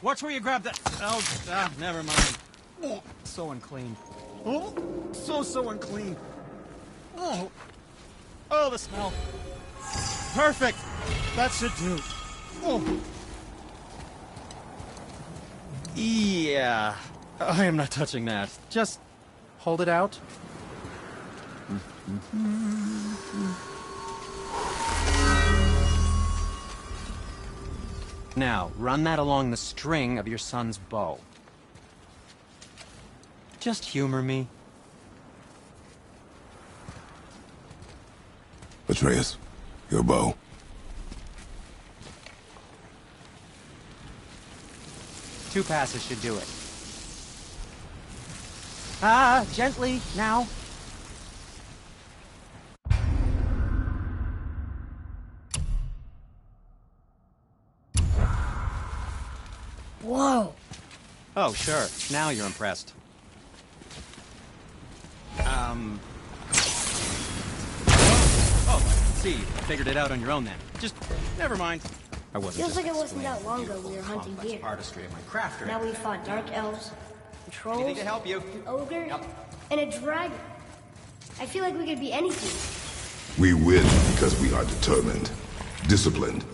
Watch where you grab that. Oh, never mind. Oh, so unclean. Oh, so unclean. Oh, the smell. Perfect. That should do. Oh. Yeah. I am not touching that. Just hold it out. Now, run that along the string of your son's bow. Just humor me. Atreus, your bow. Two passes should do it. Gently, now. Whoa. Oh, sure. Now you're impressed. Oh, see, you figured it out on your own then. Just, never mind. I wasn't. Feels like it wasn't that long ago we were hunting deer. Artistry of my craft. Now we fought dark elves, trolls, Anything to help you. an ogre, and a dragon. I feel like we could be anything. We win because we are determined, disciplined,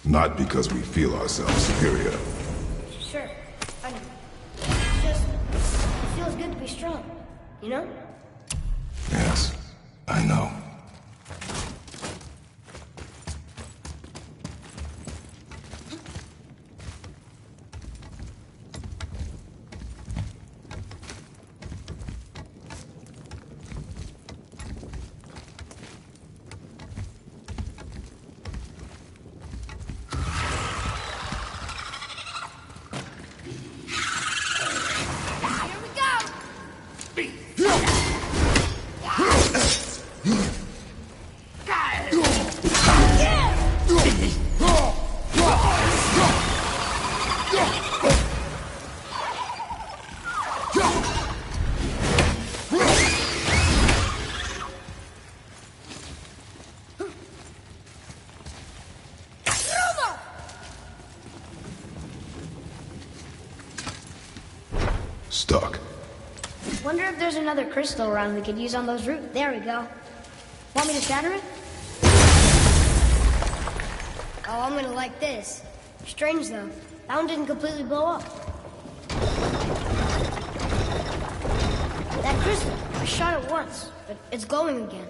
not because we feel ourselves superior. Sure, I know. It's just, it feels good to be strong, you know? Yes, I know. Stuck. Wonder if there's another crystal around we could use on those roots. There we go. Want me to shatter it? Oh, I'm gonna like this. Strange though, that one didn't completely blow up. That crystal, I shot it once, but it's glowing again.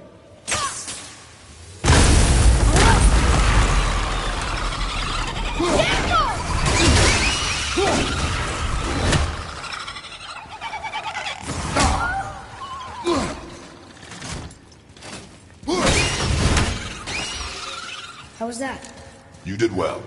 How was that? You did well.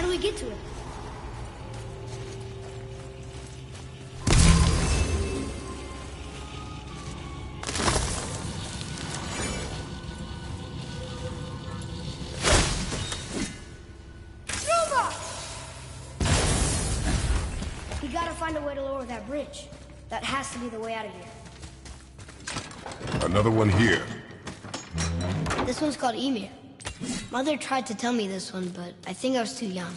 do we get to it? We gotta find a way to lower that bridge. That has to be the way out of here. Another one here. This one's called Ymir. Mother tried to tell me this one, but I think I was too young.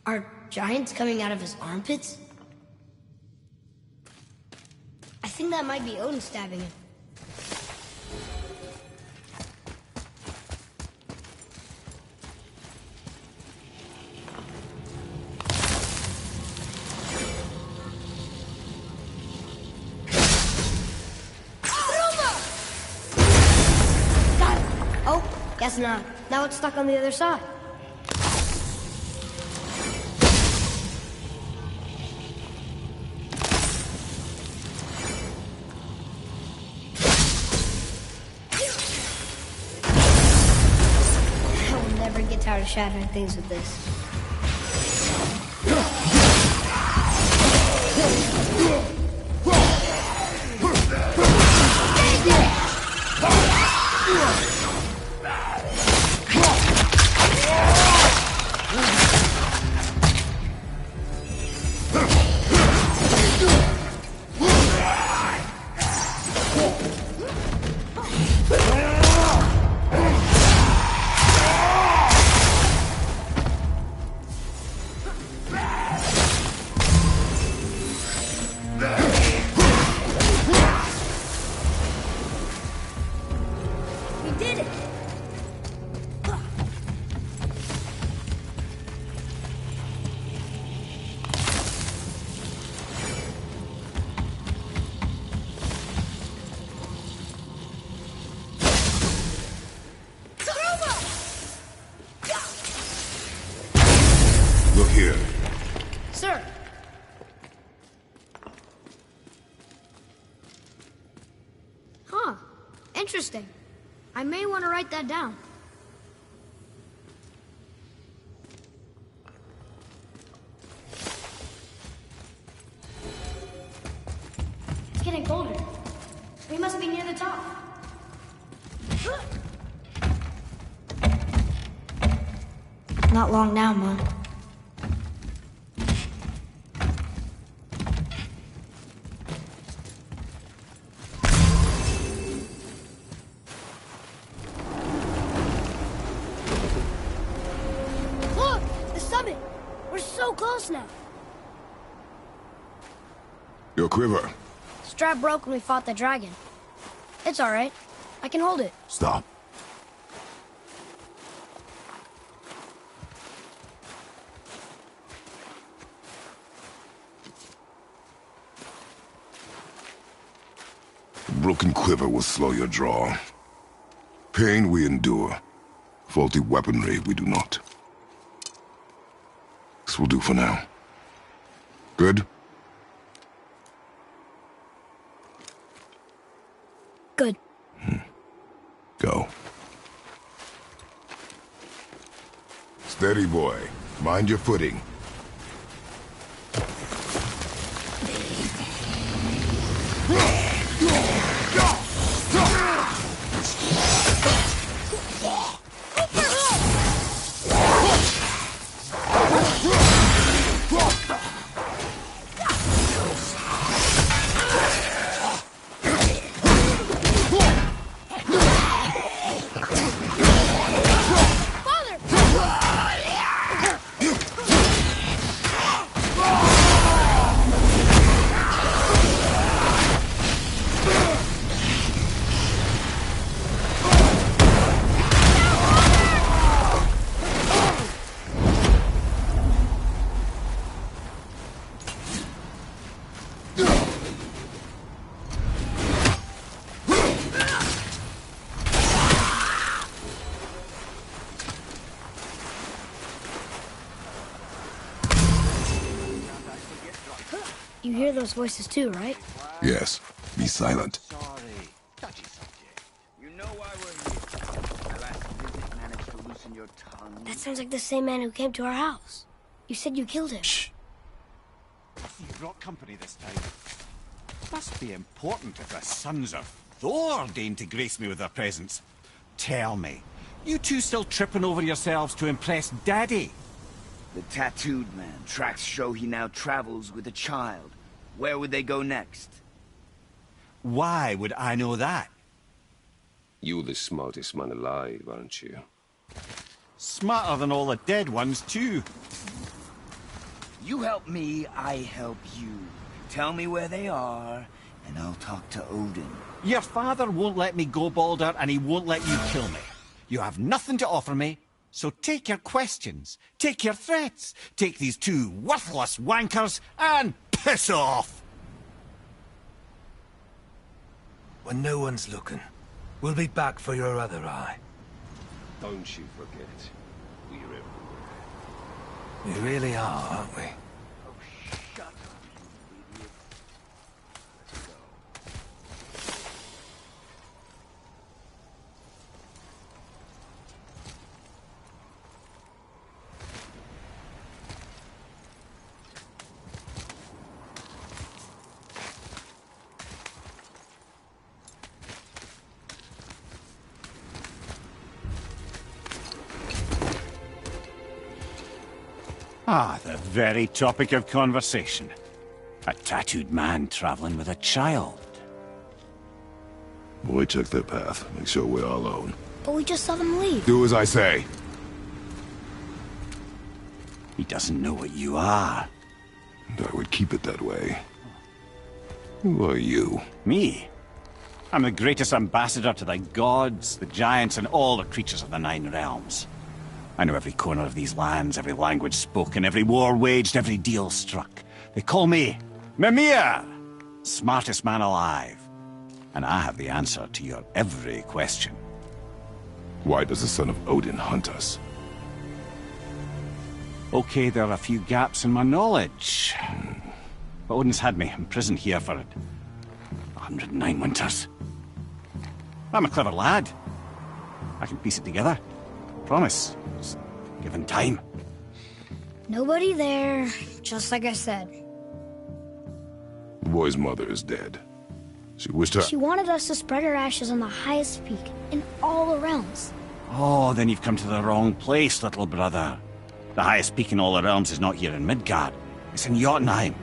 Are giants coming out of his armpits? I think that might be Odin stabbing him. Guess not. Now it's stuck on the other side. I will never get tired of shattering things with this. Look here. Sir. Huh. Interesting. I may want to write that down. It's getting colder. We must be near the top. Not long now, Mom. Look! The summit! We're so close now. Your quiver. Strap broke when we fought the dragon. It's all right. I can hold it. Stop. A broken quiver will slow your draw. Pain we endure. Faulty weaponry we do not. This will do for now. Good? Good. Go. Steady, boy. Mind your footing. You hear those voices too, right? Yes. Be silent. Sorry. Touchy subject. You know why we're here. My last visit managed to loosen your That sounds like the same man who came to our house. You said you killed him. Shh. You brought company this time. Must be important if the sons of Thor deign to grace me with their presence. Tell me, you two still tripping over yourselves to impress Daddy? The tattooed man. Tracks show he now travels with a child. Where would they go next? Why would I know that? You're the smartest man alive, aren't you? Smarter than all the dead ones, too. You help me, I help you. Tell me where they are, and I'll talk to Odin. Your father won't let me go, Baldur, and he won't let you kill me. You have nothing to offer me, so take your questions, take your threats, take these two worthless wankers, and piss off! When no one's looking, we'll be back for your other eye. Don't you forget, we're everywhere. We really are, aren't we? Shut up, you idiot. Let's go. Ah, the very topic of conversation. A tattooed man traveling with a child. Boy, check their path. Make sure we're all alone. But we just saw them leave. Do as I say. He doesn't know what you are. And I would keep it that way. Who are you? Me? I'm the greatest ambassador to the gods, the giants, and all the creatures of the Nine Realms. I know every corner of these lands, every language spoken, every war waged, every deal struck. They call me Mimir, smartest man alive. And I have the answer to your every question. Why does the son of Odin hunt us? Okay, there are a few gaps in my knowledge. But Odin's had me imprisoned here for 109 winters. I'm a clever lad. I can piece it together. Promise. Just given time. Nobody there, just like I said. The boy's mother is dead. She wished her... She wanted us to spread her ashes on the highest peak in all the realms. Oh, then you've come to the wrong place, little brother. The highest peak in all the realms is not here in Midgard. It's in Jotunheim,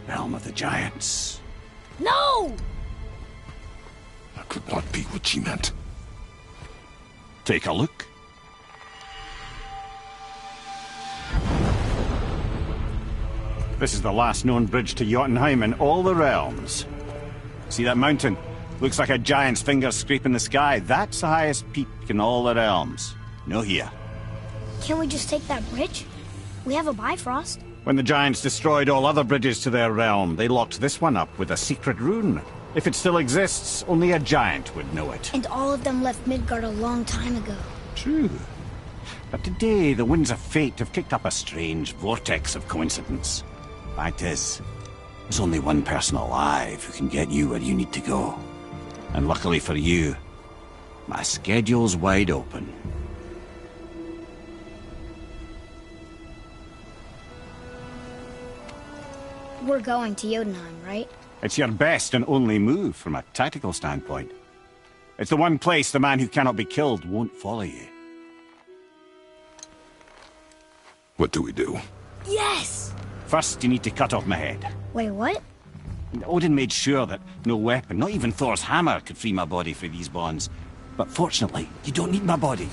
realm of the giants. No! That could not be what she meant. Take a look. This is the last known bridge to Jotunheim in all the realms. See that mountain? Looks like a giant's finger scraping the sky. That's the highest peak in all the realms. No here. Can't we just take that bridge? We have a Bifrost. When the giants destroyed all other bridges to their realm, they locked this one up with a secret rune. If it still exists, only a giant would know it. And all of them left Midgard a long time ago. True. But today, the winds of fate have kicked up a strange vortex of coincidence. Fact is, there's only one person alive who can get you where you need to go. And luckily for you, my schedule's wide open. We're going to Jotunheim, right? It's your best and only move from a tactical standpoint. It's the one place the man who cannot be killed won't follow you. What do we do? Yes! First, you need to cut off my head. Wait, what? Odin made sure that no weapon, not even Thor's hammer, could free my body from these bonds. But fortunately, you don't need my body.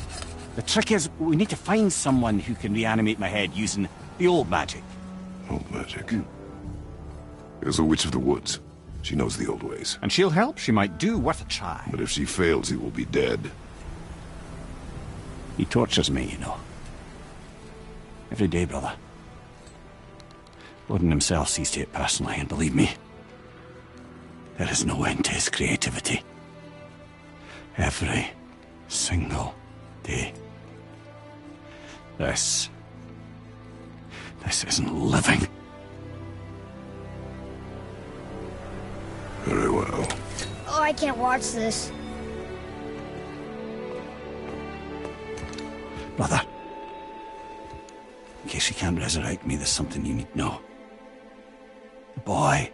The trick is, we need to find someone who can reanimate my head using the old magic. Old magic. There's a witch of the woods. She knows the old ways. And she'll help. She might do worth a try. But if she fails, he will be dead. He tortures me, you know. Every day, brother. Odin himself sees to it personally, and believe me, there is no end to his creativity. Every single day. This isn't living. Very well. Oh, I can't watch this. Brother, In case he can't resurrect me, there's something you need to know. The boy.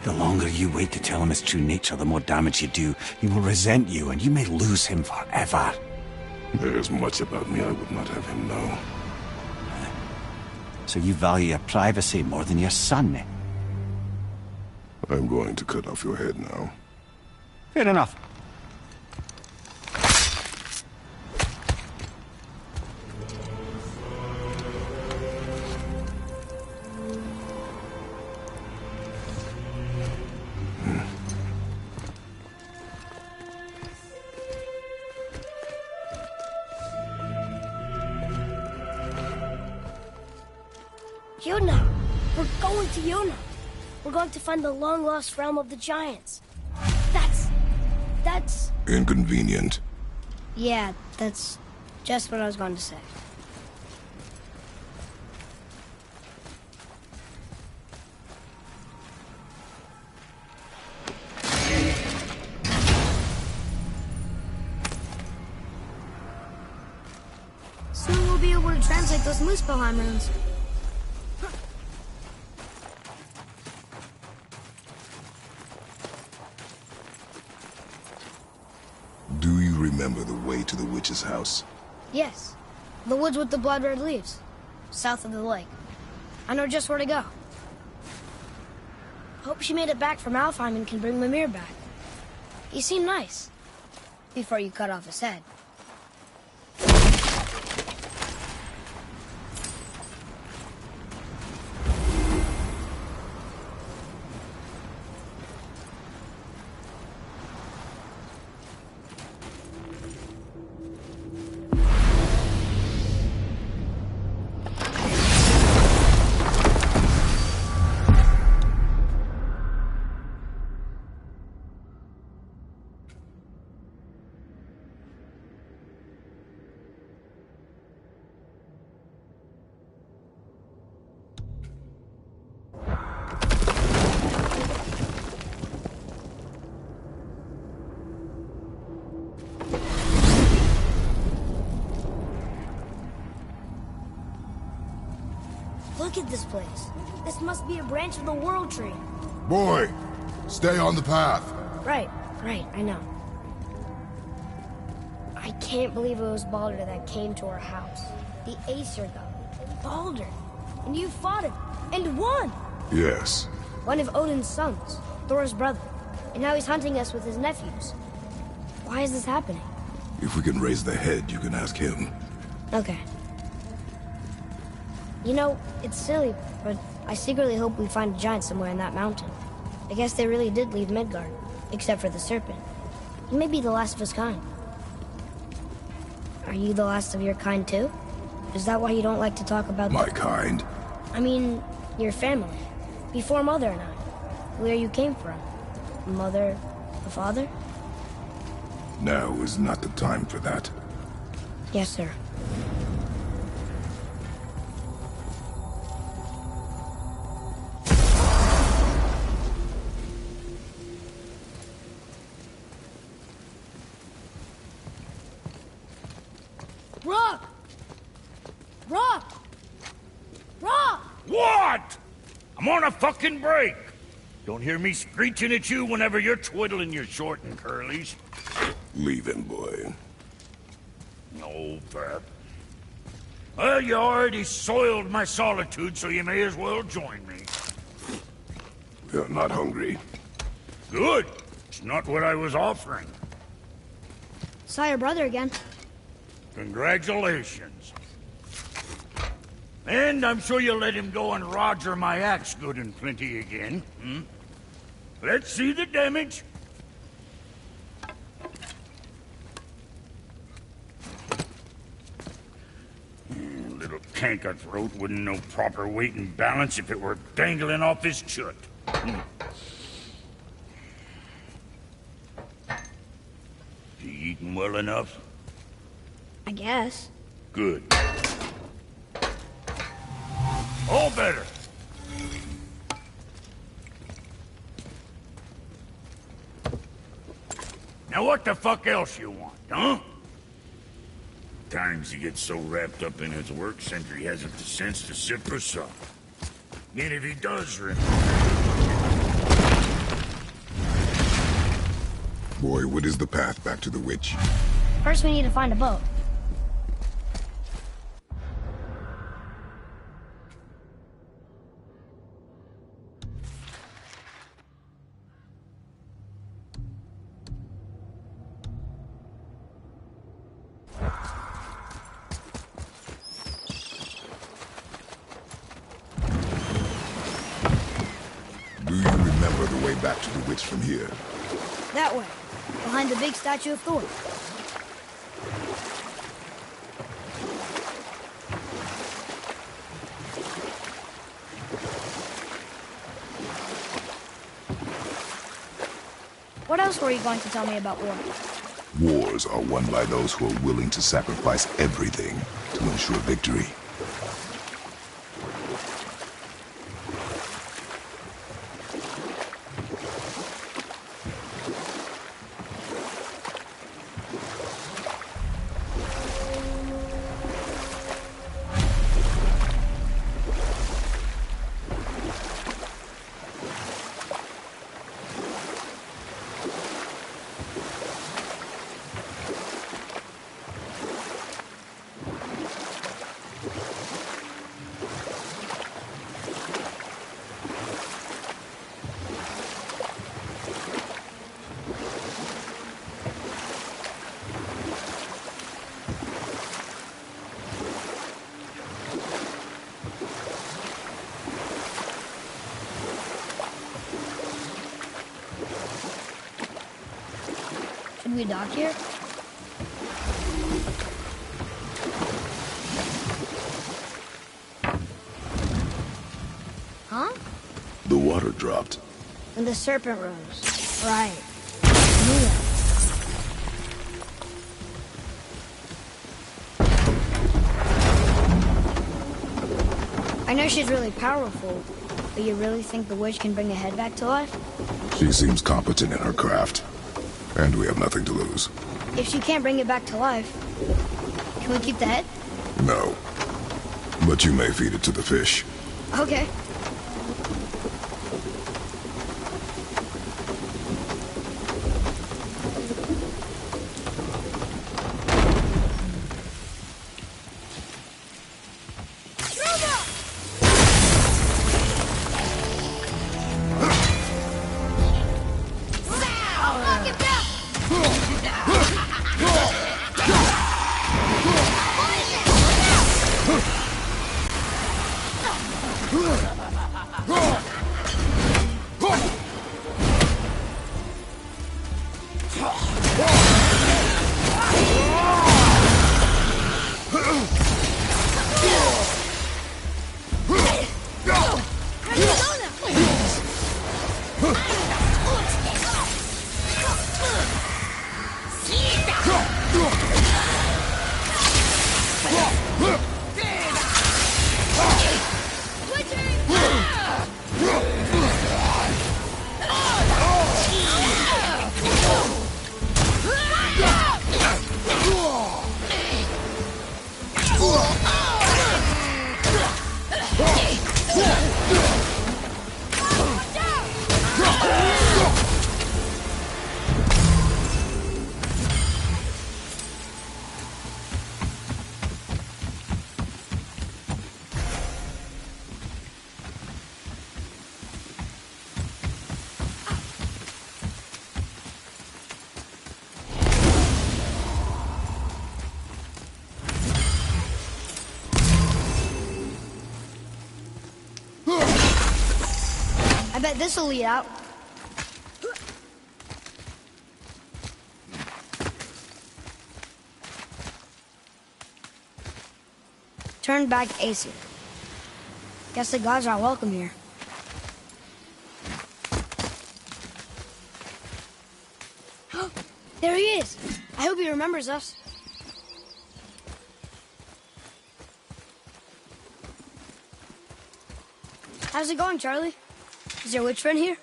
The longer you wait to tell him his true nature, the more damage you do. He will resent you, and you may lose him forever. There is much about me I would not have him know. So you value your privacy more than your son, eh? I'm going to cut off your head now. Fair enough. Yuna! We're going to Yuna! We're going to find the long-lost realm of the Giants. That's... Inconvenient. Yeah, that's just what I was going to say. Soon we'll be able to translate those Muspelheim runes. Do you remember the way to the witch's house? Yes. The woods with the blood-red leaves. South of the lake. I know just where to go. Hope she made it back from Alfheim and can bring Mimir back. He seemed nice. Before you cut off his head. Look at this place. This must be a branch of the World Tree. Boy, stay on the path. Right, I know. I can't believe it was Baldur that came to our house. The Aesir god. Baldur. And you fought him. And won! Yes. One of Odin's sons. Thor's brother. And now he's hunting us with his nephews. Why is this happening? If we can raise the head, you can ask him. Okay. You know, it's silly, but I secretly hope we find a giant somewhere in that mountain. I guess they really did leave Midgard, except for the serpent. He may be the last of his kind. Are you the last of your kind too? Is that why you don't like to talk about My kind? I mean, your family. Before Mother and I. Where you came from. Mother, a father? Now is not the time for that. Yes, sir. Rock! Rock! Rock! What? I'm on a fucking break. Don't hear me screeching at you whenever you're twiddling your short and curlies. Leave him, boy. No, Pep. Well, you already soiled my solitude, so you may as well join me. We are not hungry. Good. It's not what I was offering. Saw your brother again. Congratulations. And I'm sure you'll let him go and roger my axe good and plenty again. Let's see the damage. Little canker throat wouldn't know proper weight and balance if it were dangling off his chut. He eating well enough? I guess. Good. All better. Now what the fuck else you want, huh? times he gets so wrapped up in his work, Sentry hasn't the sense to sit for some. And if he does remember... Boy, what is the path back to the witch? First, we need to find a boat. Do you remember the way back to the witch from here? That way, behind the big statue of Thor. What else were you going to tell me about war? Wars are won by those who are willing to sacrifice everything to ensure victory. Should we dock here? Huh? The water dropped. When the serpent rose. Right. I knew that. I know she's really powerful, but you really think the witch can bring a head back to life? She seems competent in her craft. And we have nothing to lose. If she can't bring it back to life, can we keep the head? No. But you may feed it to the fish. Okay. I bet this'll lead out. Turn back Aesir. Guess the gods aren't welcome here. There he is! I hope he remembers us. How's it going, Charlie? Is your witch friend here?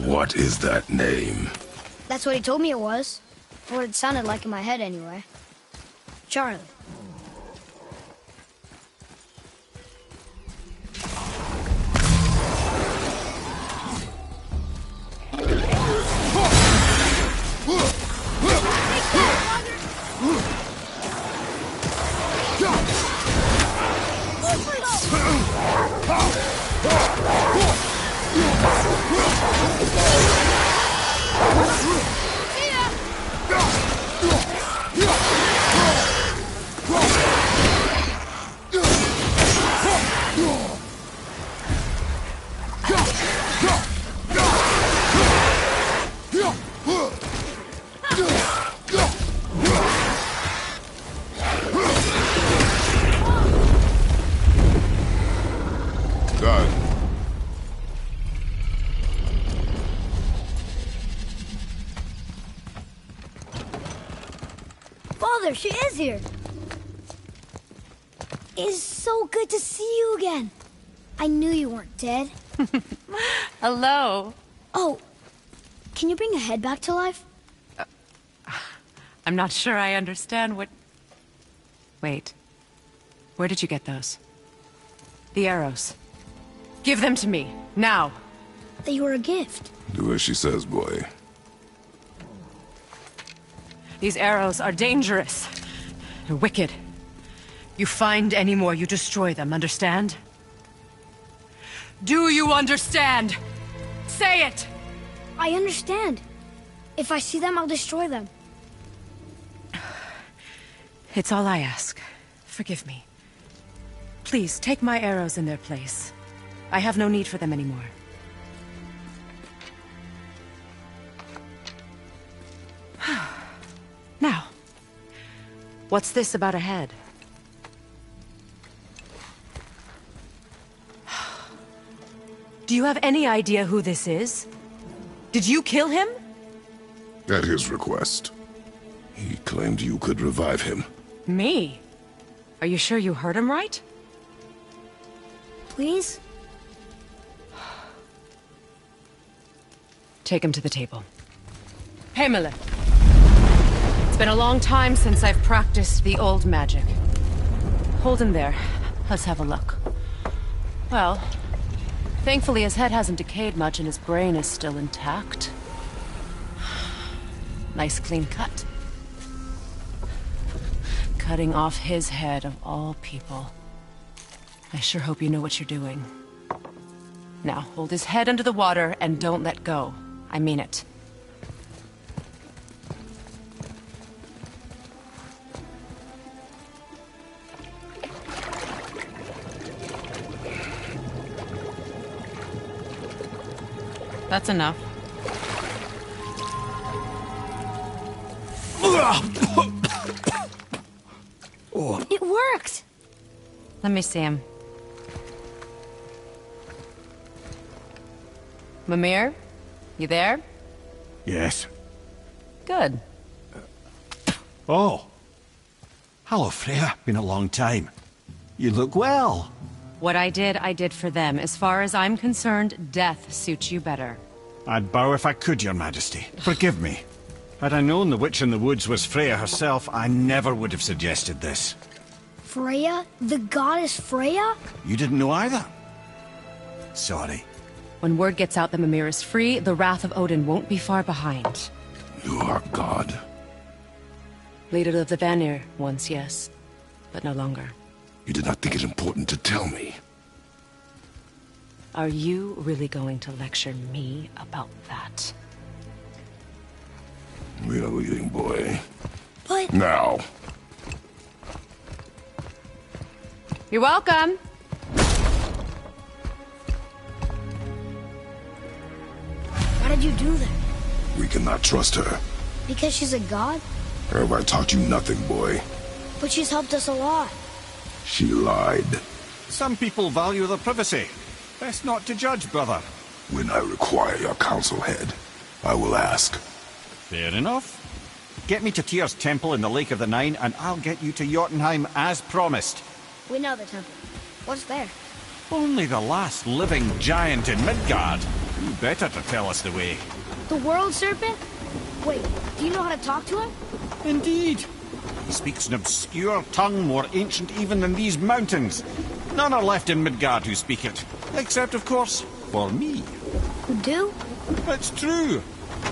What is that name? That's what he told me it was. Or what it sounded like in my head, anyway. Charlie. Mother, she is here. It's so good to see you again. I knew you weren't dead. Hello. Oh, can you bring a head back to life? I'm not sure I understand what... Wait. Where did you get those? The arrows. Give them to me, now. They were a gift. Do as she says, boy. These arrows are dangerous. They're wicked. You find any more, you destroy them, understand? Do you understand? Say it! I understand. If I see them, I'll destroy them. It's all I ask. Forgive me. Please, take my arrows in their place. I have no need for them anymore. Now, what's this about a head? Do you have any idea who this is? Did you kill him? At his request. He claimed you could revive him. Me? Are you sure you heard him right? Please? Take him to the table. Pamela. It's been a long time since I've practiced the old magic. Hold him there. Let's have a look. Well, thankfully his head hasn't decayed much and his brain is still intact. Nice clean cut. Cutting off his head of all people. I sure hope you know what you're doing. Now, hold his head under the water and don't let go. I mean it. That's enough. It worked! Let me see him. Mimir? You there? Yes. Good. Oh. Hello, Freya. Been a long time. You look well. What I did for them. As far as I'm concerned, death suits you better. I'd bow if I could, Your Majesty. Forgive me. Had I known the witch in the woods was Freya herself, I never would have suggested this. Freya? The goddess Freya? You didn't know either? Sorry. When word gets out that Mimir is free, the wrath of Odin won't be far behind. You are God. Leader of the Vanir, once, yes. But no longer. You did not think it important to tell me. Are you really going to lecture me about that? We are leaving, boy. But... Now. You're welcome. Why did you do that? We cannot trust her. Because she's a god? Have I taught you nothing, boy? But she's helped us a lot. She lied. Some people value their privacy. Best not to judge, brother. When I require your council head, I will ask. Fair enough. Get me to Tyr's temple in the Lake of the Nine, and I'll get you to Jotunheim as promised. We know the temple. What's there? Only the last living giant in Midgard. Who better to tell us the way? The world serpent? Wait, do you know how to talk to him? Indeed. He speaks an obscure tongue more ancient even than these mountains. None are left in Midgard who speak it. Except, of course, for me. Who do? It's true.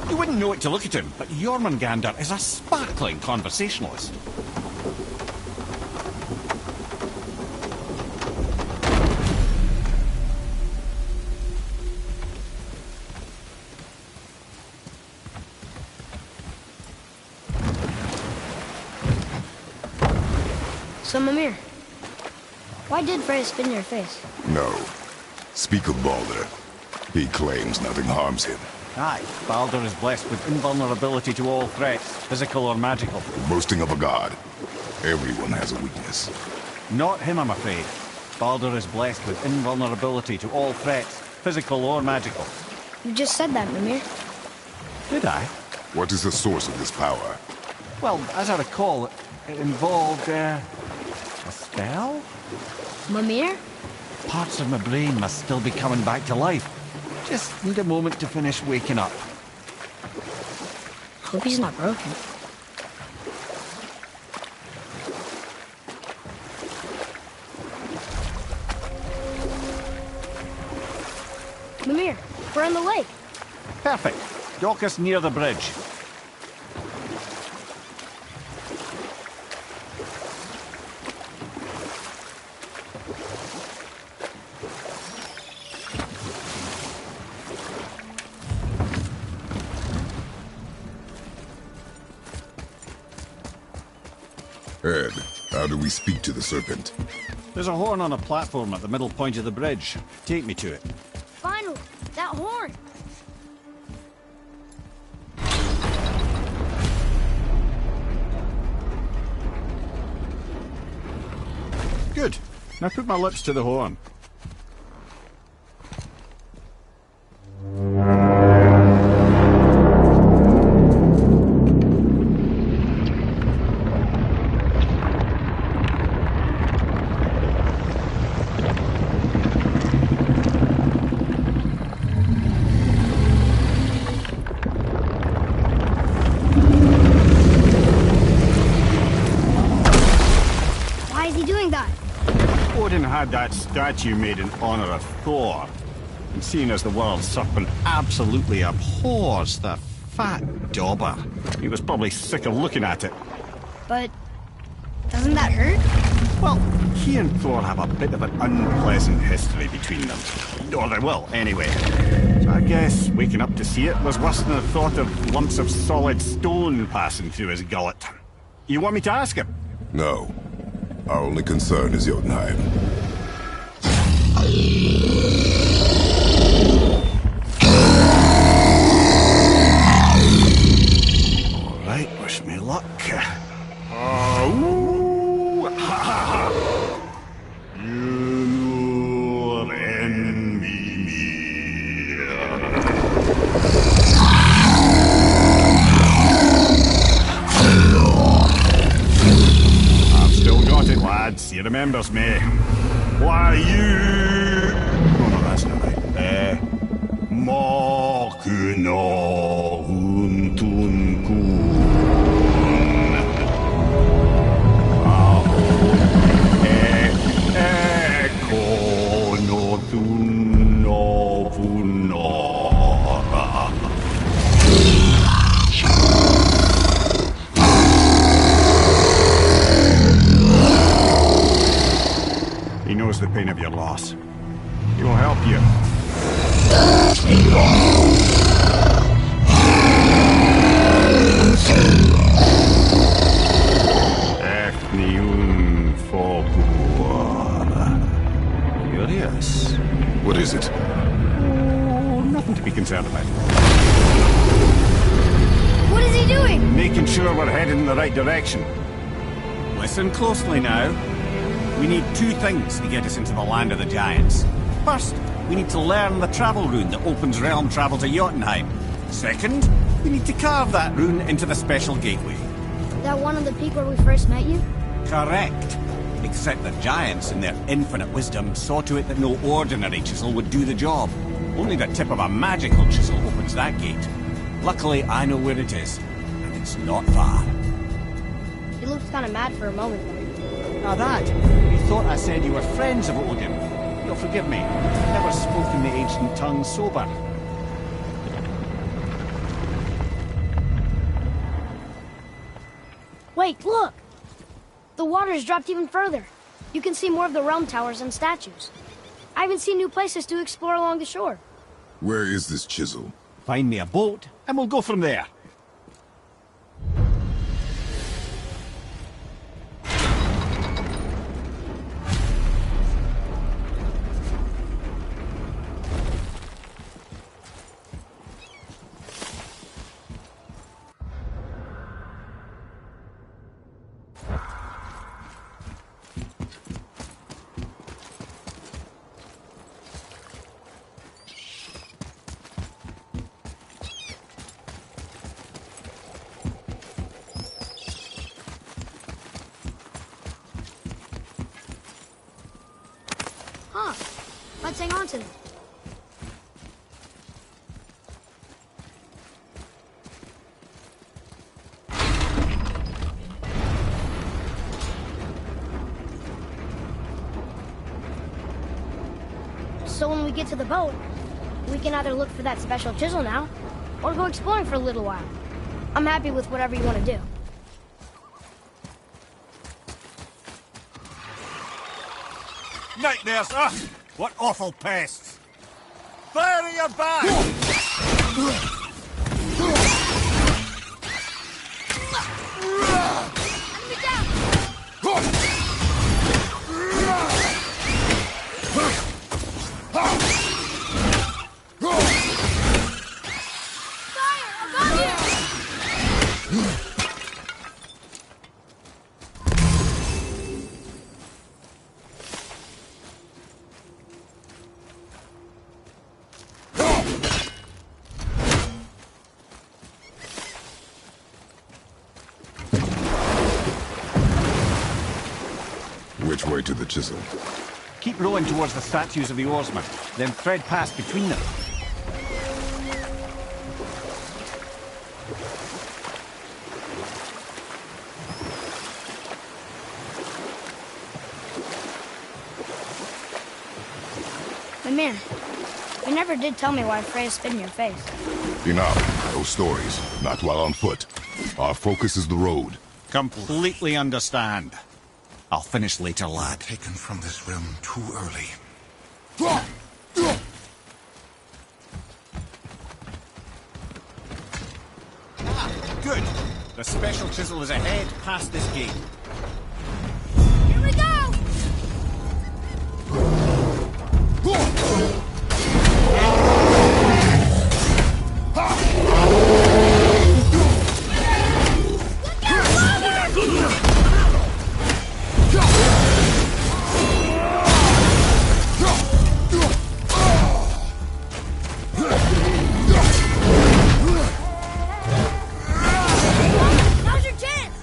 You wouldn't know it to look at him, but Jormungandr is a sparkling conversationalist. So, Mimir, why did Freya spit in your face? No. Speak of Baldur. He claims nothing harms him. Aye, Baldur is blessed with invulnerability to all threats, physical or magical. Boasting of a god. Everyone has a weakness. Not him, I'm afraid. Baldur is blessed with invulnerability to all threats, physical or magical. You just said that, Mimir. Did I? What is the source of this power? Well, as I recall, It involved, a spell? Mimir? Parts of my brain must still be coming back to life. Just need a moment to finish waking up. Hope he's not broken. Mimir, we're on the lake. Perfect. Dock us near the bridge. Ed, how do we speak to the serpent? There's a horn on a platform at the middle point of the bridge. Take me to it. Finally, that horn. Good. Now put my lips to the horn. Why is he doing that? Odin had that statue made in honor of Thor. And seeing as the world serpent absolutely abhors the fat dauber, he was probably sick of looking at it. But doesn't that hurt? Well, he and Thor have a bit of an unpleasant history between them. Or they will, anyway. So I guess waking up to see it was worse than the thought of lumps of solid stone passing through his gullet. You want me to ask him? No. Our only concern is Jotunheim. All right, wish me luck. Ooh, ha, ha, ha. You envy me. I've still got it, lads. He remembers me. Why, you... Oh, no, that's not right. Makuna Huntunkun. He knows the pain of your loss. He will help you. Ethnium Fokuar. Curious. What is it? Oh, nothing to be concerned about. What is he doing? Making sure we're headed in the right direction. Listen closely now. We need two things to get us into the land of the giants. First, we need to learn the travel rune that opens realm travel to Jotunheim. Second, we need to carve that rune into the special gateway. That one on the peak where we first met you? Correct. Except the giants, in their infinite wisdom, saw to it that no ordinary chisel would do the job. Only the tip of a magical chisel opens that gate. Luckily, I know where it is, and it's not far. He looked kind of mad for a moment there. Now that, you thought I said you were friends of Odin. You'll forgive me. I've never spoken the ancient tongue sober. Wait, look! The water's dropped even further. You can see more of the realm towers and statues. I even see new places to explore along the shore. Where is this chisel? Find me a boat, and we'll go from there. let's hang on to them. So when we get to the boat, we can either look for that special chisel now, or go exploring for a little while. I'm happy with whatever you want to do. Nightmares, what awful pests! Fire at your back! Enemy down! Fire! Above you! Which way to the chisel? Keep rowing towards the statues of the oarsmen, then thread past between them. Mimir, you never did tell me why Freya spit in your face. Enough. No stories. Not while on foot. Our focus is the road. Completely understand. I'll finish later, lad. Taken from this realm too early. Good. The special chisel is ahead past this gate. Here we go! Now's your chance!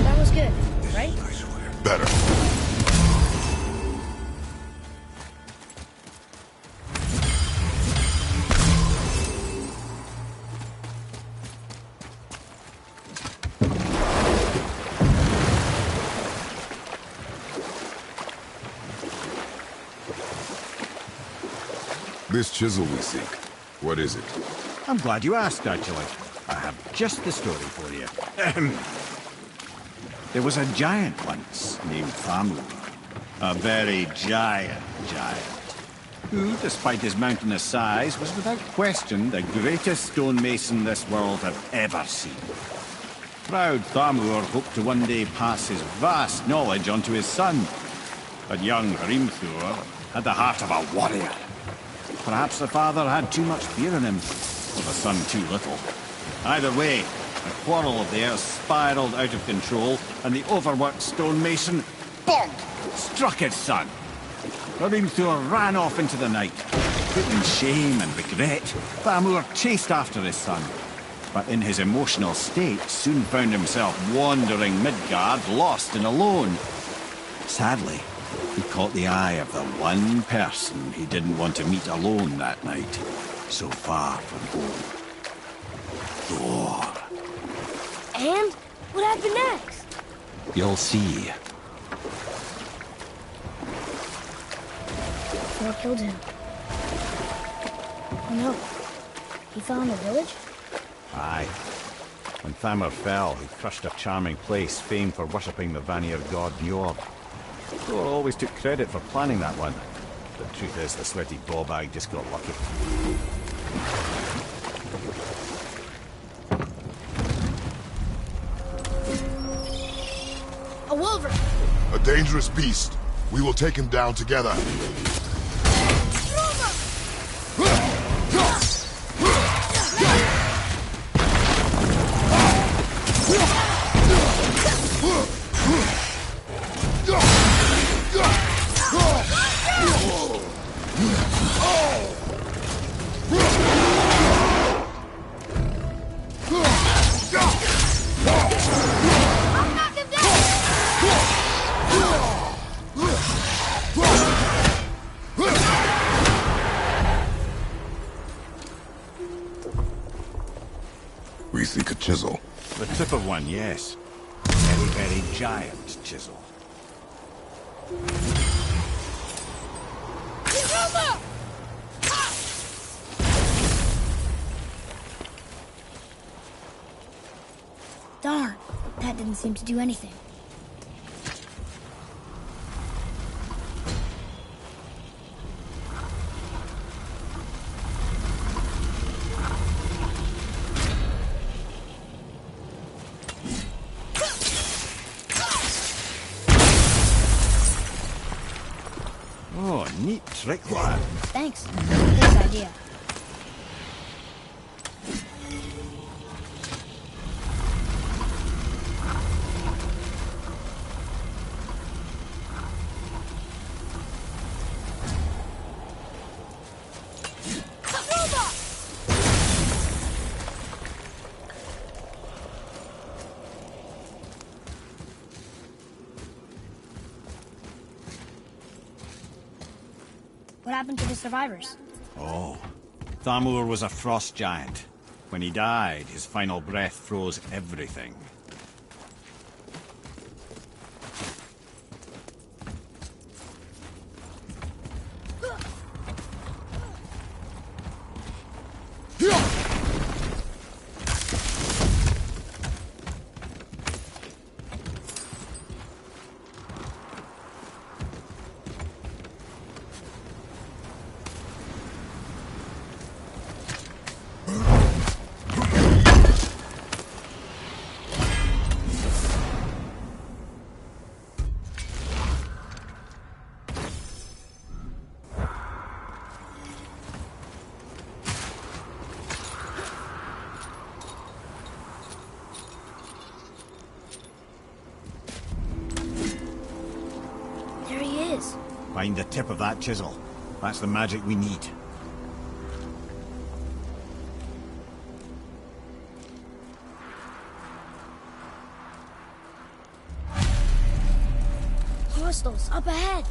That was good, right? Better. This chisel we seek, what is it? I'm glad you asked, actually. I have just the story for you. There was a giant once named Thamur. A very giant, who, despite his mountainous size, was without question the greatest stonemason this world had ever seen. Proud Thamur hoped to one day pass his vast knowledge on to his son. But young Hrimthur had the heart of a warrior. Perhaps the father had too much fear in him, or the son too little. Either way, a quarrel of theirs spiraled out of control, and the overworked stonemason, bonk, struck his son. Hrimthur ran off into the night. Feeling shame and regret, Thamur chased after his son. But in his emotional state, soon found himself wandering Midgard, lost and alone. Sadly, he caught the eye of the one person he didn't want to meet alone that night, so far from home. Thor. And what happened next? You'll see. Thor killed him. Oh no. He fell in the village? Aye. When Thamur fell, he crushed a charming place famed for worshipping the Vanir god Njord. Thor always took credit for planning that one. The truth is, the sweaty ballbag just got lucky. A wolverine! A dangerous beast. We will take him down together. We seek a chisel. The tip of one, yes. Very, very giant chisel. Darn, that didn't seem to do anything. Oh, neat trick, lad. Thanks. His idea. What happened to the survivors? Oh, Thamur was a frost giant. When he died, his final breath froze everything. There he is. Find the tip of that chisel. That's the magic we need. Hostiles up ahead.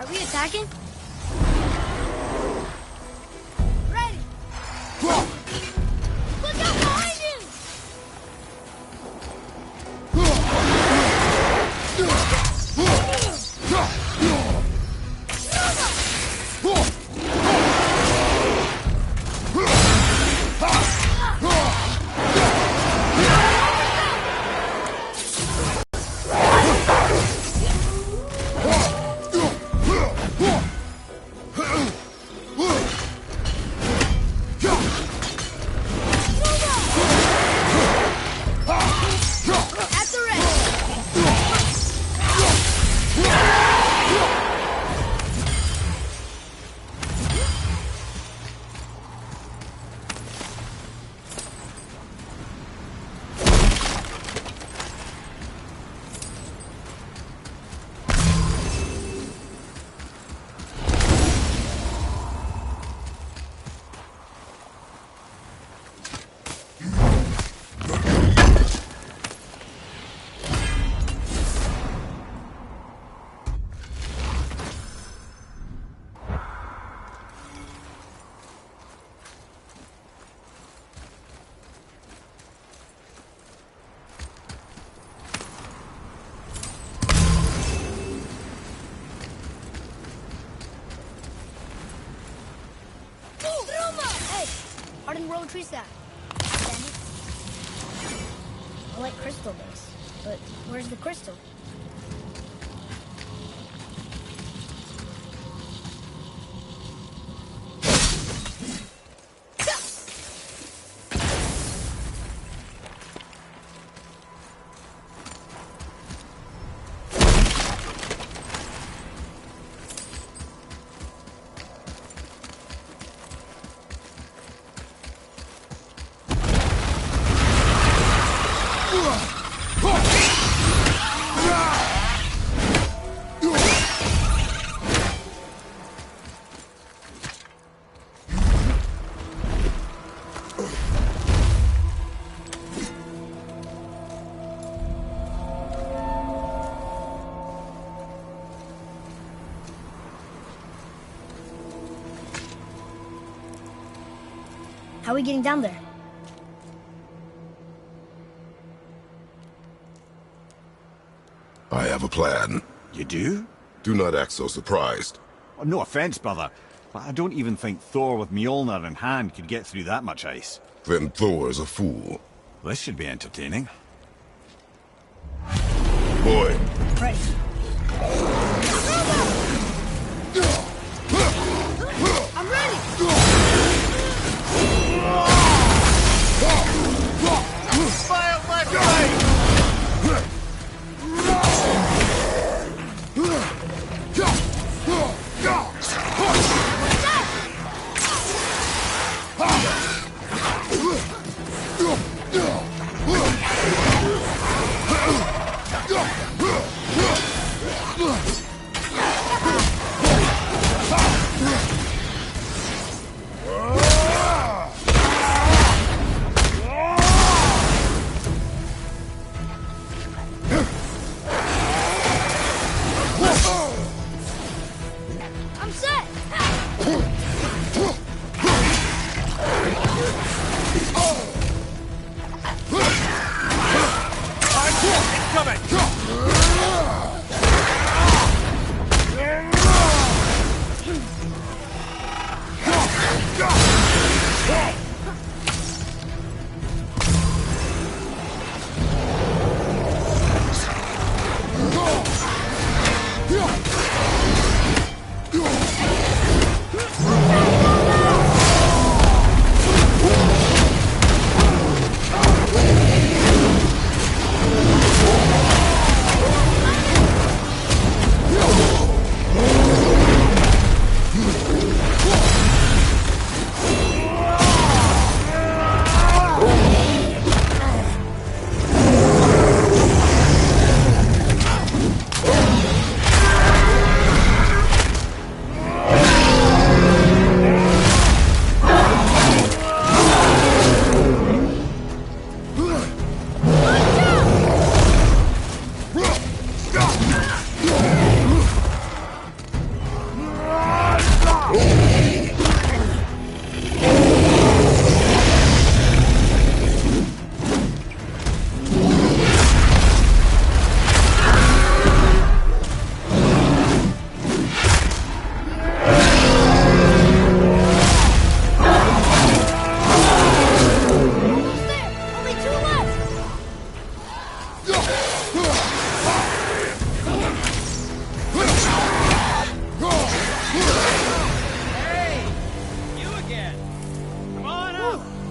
Are we attacking? Ready. Look out behind him! Arden Road trees that. Bandit. like crystal base. But where's the crystal? How are we getting down there? I have a plan. You do? Do not act so surprised. Oh, no offense, brother, but I don't even think Thor with Mjolnir in hand could get through that much ice. Then Thor is a fool. This should be entertaining. Boy. Ready. I'm ready! Fire left way! I'm set!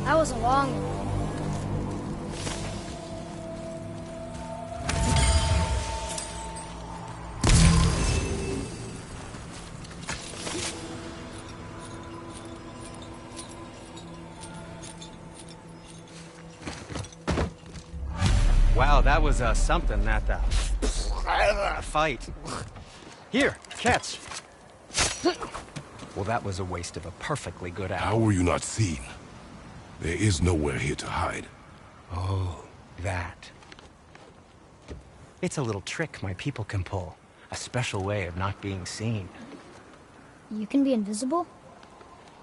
That was a long one. Wow, that was something, that fight. Here, catch. Well, that was a waste of a perfectly good hour. How were you not seen? There is nowhere here to hide. Oh, that. It's a little trick my people can pull. A special way of not being seen. You can be invisible?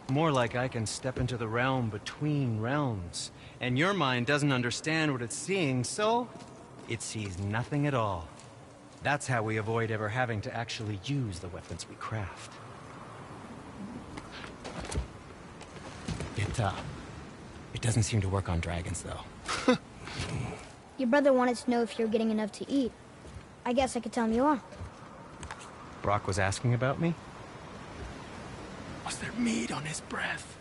More like I can step into the realm between realms. And your mind doesn't understand what it's seeing, so it sees nothing at all. That's how we avoid ever having to actually use the weapons we craft. It doesn't seem to work on dragons, though. Your brother wanted to know if you're getting enough to eat. I guess I could tell him you are. Brock was asking about me? Was there meat on his breath?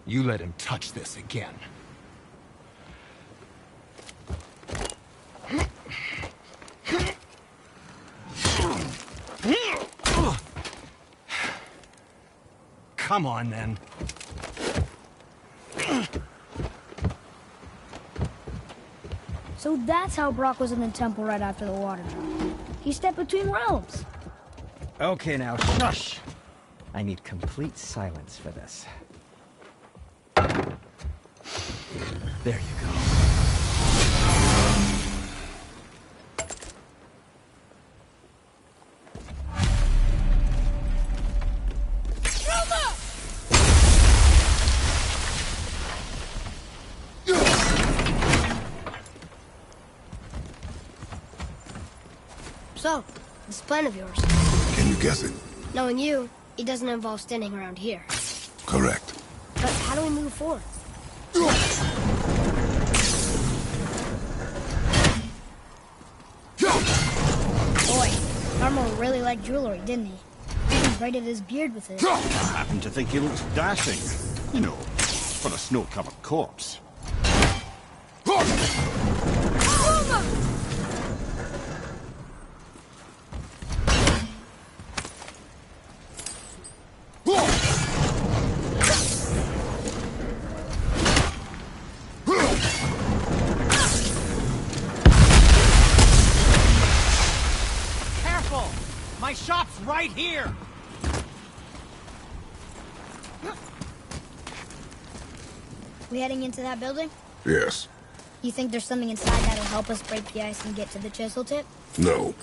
You let him touch this again. Come on, then. So that's how Brock was in the temple right after the water drop. He stepped between realms. Okay, now, shush! I need complete silence for this. There you go. So, this plan of yours. Can you guess it? Knowing you, it doesn't involve standing around here. Correct. But how do we move forward? Boy, Armor really liked jewelry, didn't he? He braided his beard with it. I happen to think he looks dashing. You know, for a snow-covered corpse. Careful! My shop's right here! We heading into that building? Yes. You think there's something inside that'll help us break the ice and get to the chisel tip? No.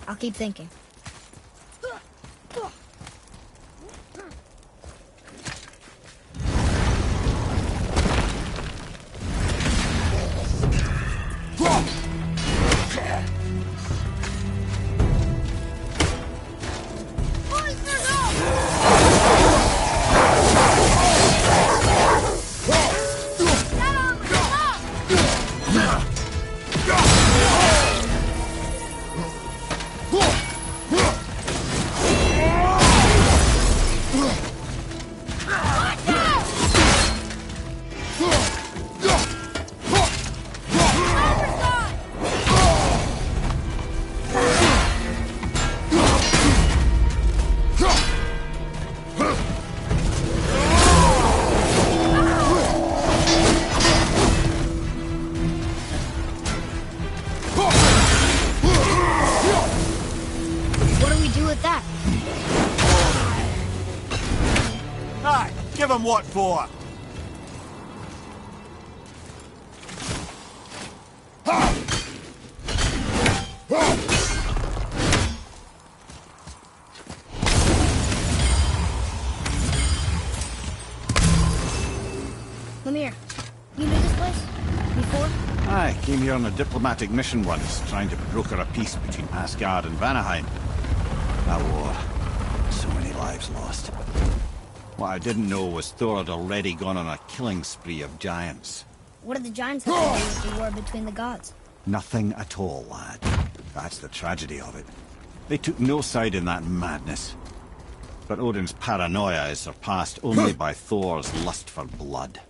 I'll keep thinking. Give him what for? Lemire, you knew this place? Before? I came here on a diplomatic mission once, trying to broker a peace between Asgard and Vanaheim. That war. So many lives lost. What I didn't know was Thor had already gone on a killing spree of giants. What did the giants have to do with the war between the gods? Nothing at all, lad. That's the tragedy of it. They took no side in that madness. But Odin's paranoia is surpassed only by Thor's lust for blood.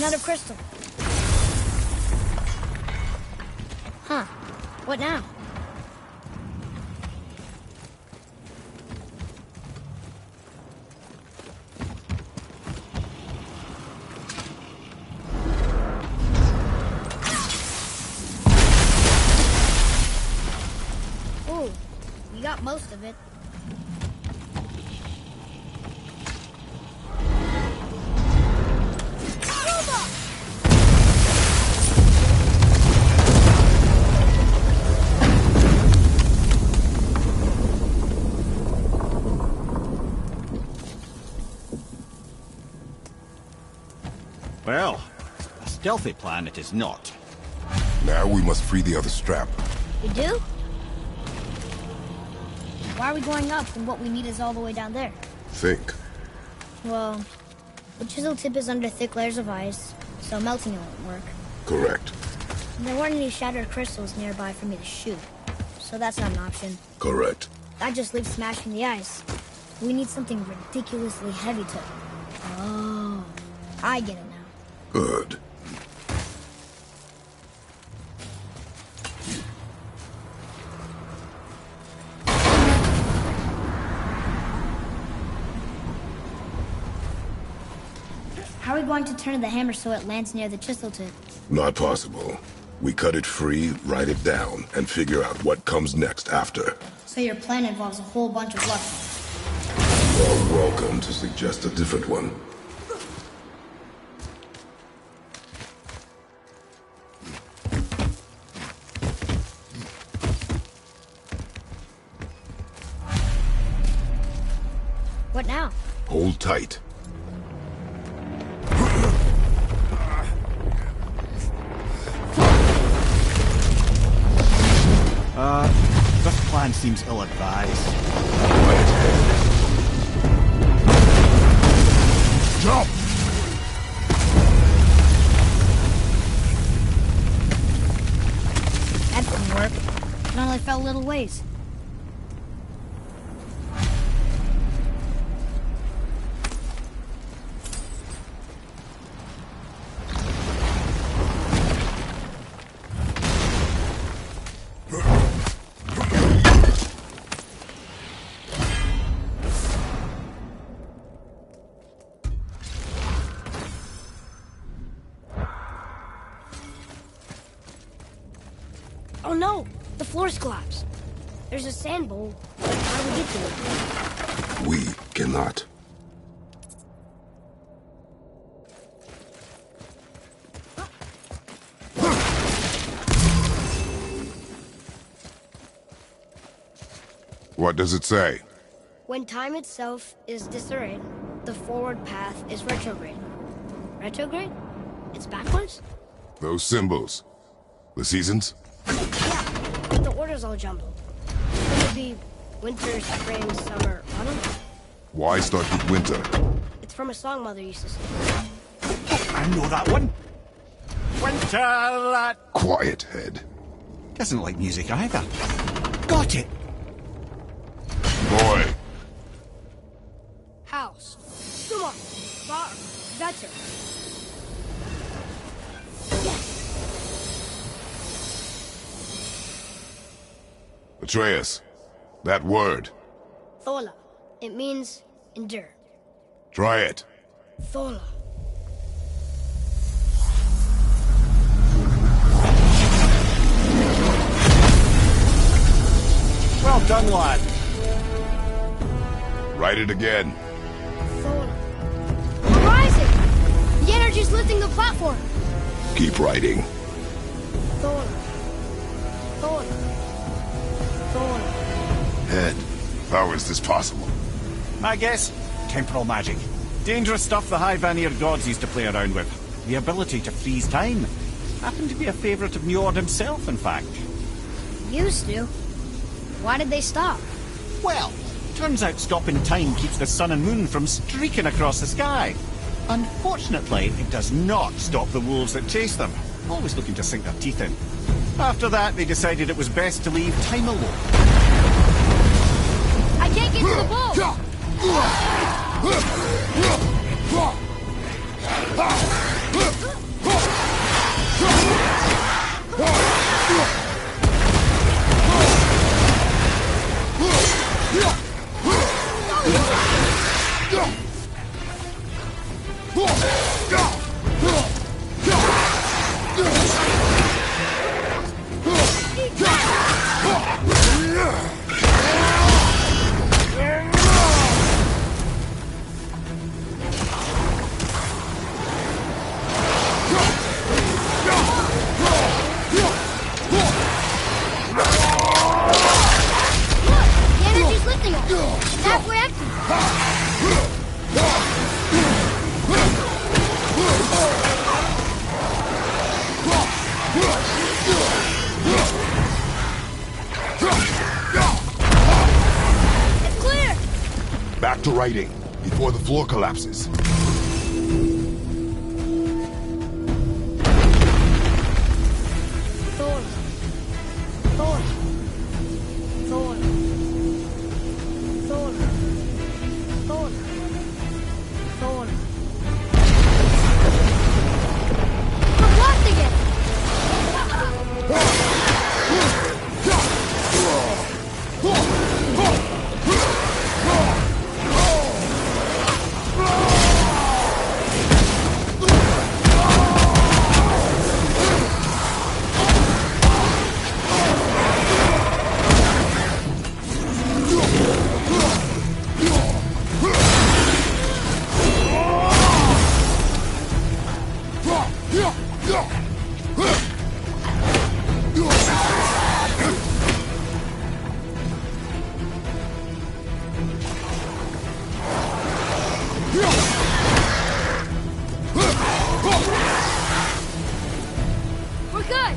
Another crystal. Huh. What now? Ooh, you got most of it. Well, a stealthy plan it is not. Now we must free the other strap. We do? Why are we going up when what we need is all the way down there? Think. Well, the chisel tip is under thick layers of ice, so melting it won't work. Correct. And there weren't any shattered crystals nearby for me to shoot, so that's not an option. Correct. That just leaves smashing the ice. We need something ridiculously heavy to... Oh, I get it now. Good. How are we going to turn the hammer so it lands near the chisel tip? Not possible. We cut it free, write it down, and figure out what comes next after. So your plan involves a whole bunch of luck. You're welcome to suggest a different one. What now? Hold tight. This plan seems ill-advised. Jump! That didn't work. It only fell a little ways. Oh no! The floor's collapsed. There's a sand bowl. How do we get to it? We cannot. What does it say? When time itself is disarrayed, the forward path is retrograde. Retrograde? It's backwards? Those symbols. The seasons? Yeah, but the order's all jumbled. It would be winter, spring, summer, autumn. Why start with winter? It's from a song Mother used to sing. I know that one. Winter. Quiet, Head. Doesn't like music either. Got it. Boy. House. Summer. Bar. Better. Yes. Atreus. That word. Thola. It means endure. Try it. Thola. Well done, lad. Write it again. Thola. We're rising! The energy's lifting the platform! Keep writing. Thola. Thola. Thola. Head. How is this possible? My guess? Temporal magic. Dangerous stuff the High Vanir gods used to play around with. The ability to freeze time. Happened to be a favourite of Njord himself, in fact. Used to. Why did they stop? Well, turns out stopping time keeps the sun and moon from streaking across the sky. Unfortunately, it does not stop the wolves that chase them, always looking to sink their teeth in. After that, they decided it was best to leave time alone. I can't get to the bow! It's clear! Back to writing, before the floor collapses. Thor. Thor. Thor. Thor. Thor. Thor. We're blasting it! We're good!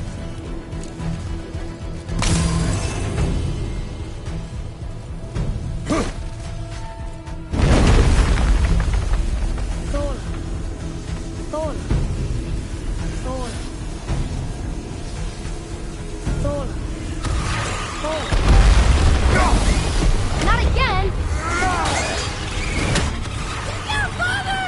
Thor. Thor. Thor. Thor. Thor. Not again! Yeah, Father!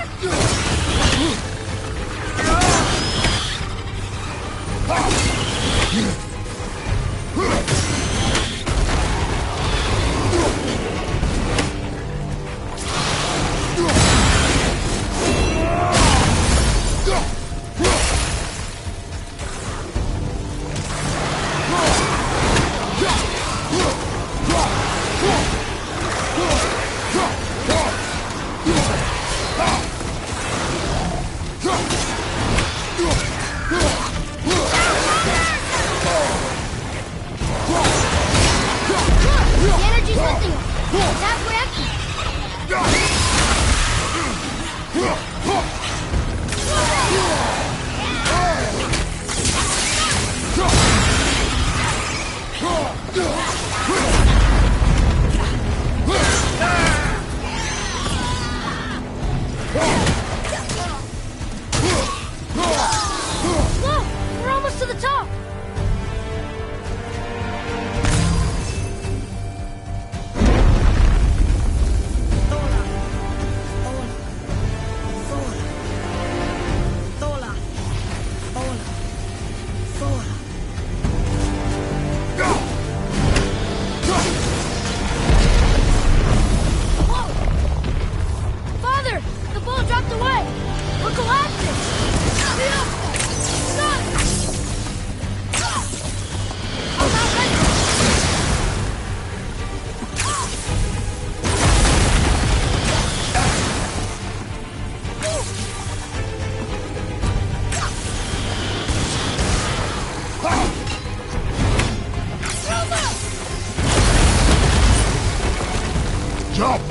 The energy's lifting us. It's halfway empty. Whoa! We're almost to the top. Father! The ball dropped away! We're collapsing! Stop! I'm not ready! Jump!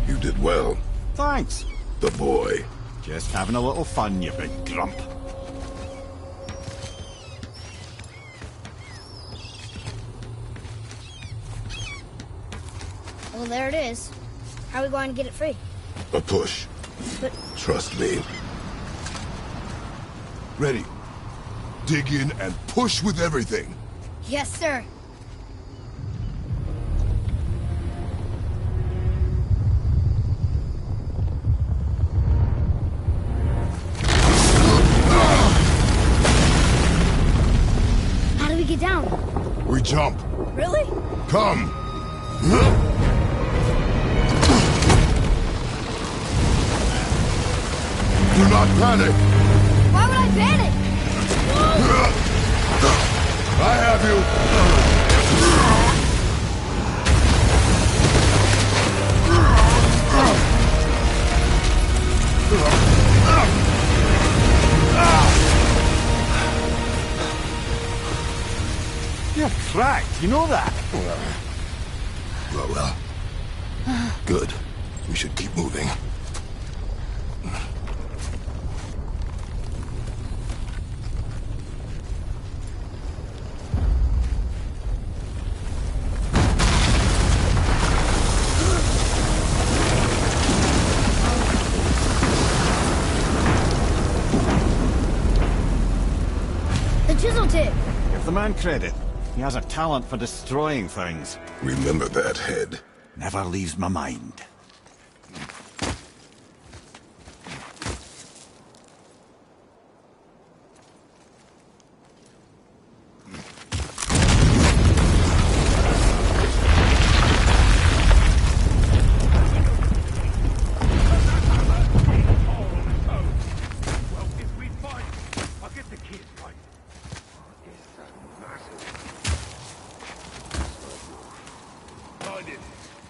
You did well, Thanks. the boy. Just having a little fun, you big grump. Well, there it is. How are we going to get it free? A push. But Trust me. Ready. Dig in and push with everything. yes, sir. How do we get down? We jump. Really? Come. Do not panic. Why would I panic? I have you. You're cracked, you know that? Well. Good. We should keep moving. The chisel tip! Give the man credit. He has a talent for destroying things. Remember that head. Never leaves my mind.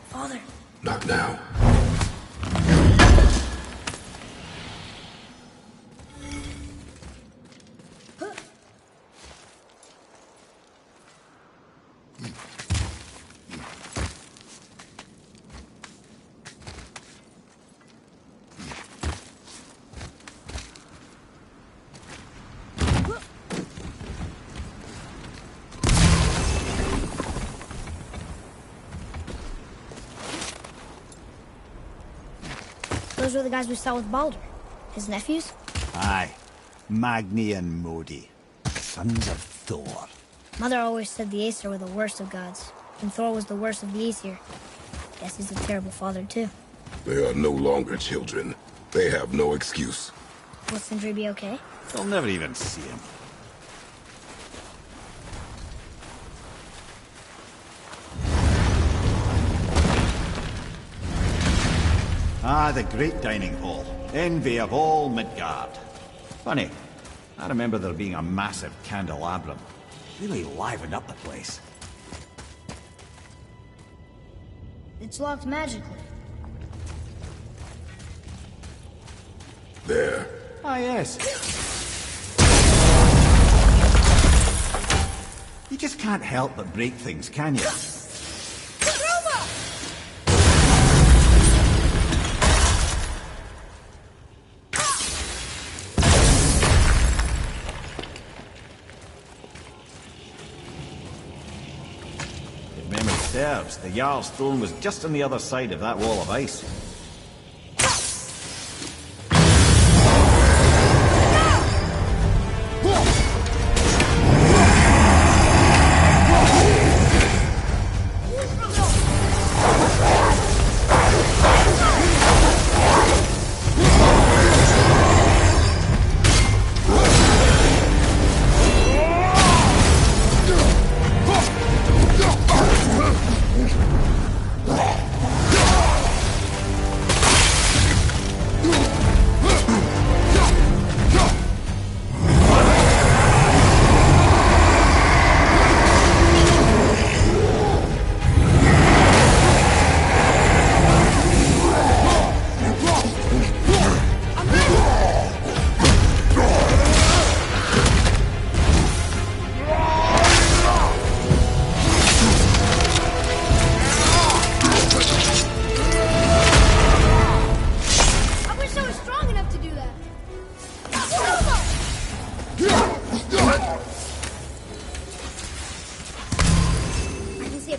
Father. Not now. Those were the guys we saw with Baldur. His nephews? Aye. Magni and Modi. Sons of Thor. Mother always said the Aesir were the worst of gods, and Thor was the worst of the Aesir. Guess he's a terrible father, too. They are no longer children. They have no excuse. Will Sindri be okay? They'll never even see him. Ah, the great dining hall. Envy of all Midgard. Funny, I remember there being a massive candelabrum. Really livened up the place. It's locked magically. There. Ah, yes. You just can't help but break things, can you? If memory serves, the Jarl's throne was just on the other side of that wall of ice.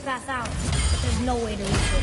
path out, but there's no way to reach it.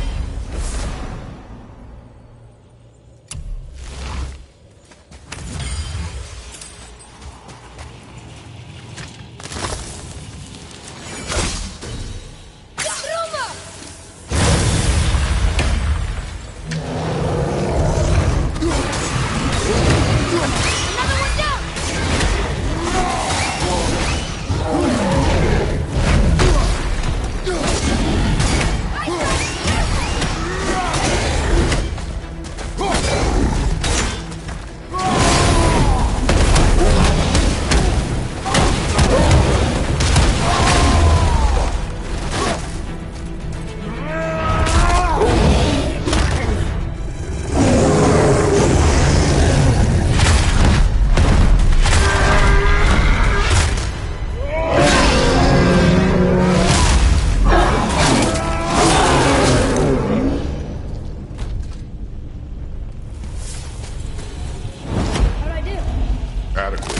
Adequate.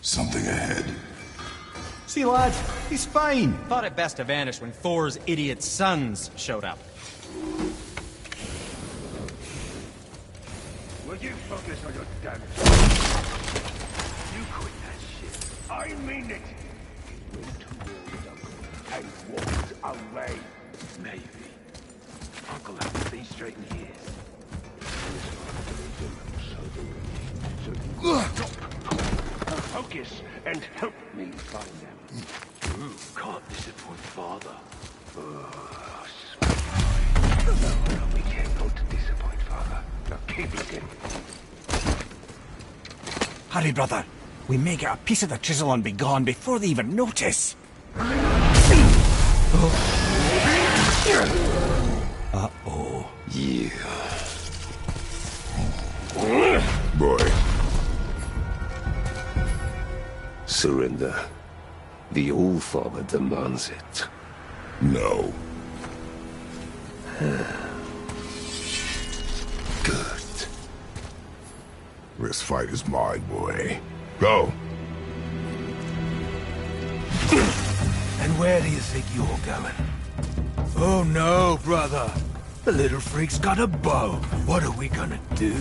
Something ahead. See, lads, he's fine. Thought it best to vanish when Thor's idiot sons showed up. Will you focus on your damage? You quit that shit. I mean it. He went towards Uncle and walked away. Maybe. Uncle had to be straight in here. Focus and help me find them. Can't disappoint father. No, we can't go to disappoint father. Now keep looking. Hurry, brother. We may get a piece of the chisel and be gone before they even notice. Uh-oh. Yeah. Boy. Surrender. The All Father demands it. No. Good. This fight is mine, boy. Go. And where do you think you're going? Oh no, brother. The little freak's got a bow. What are we gonna do?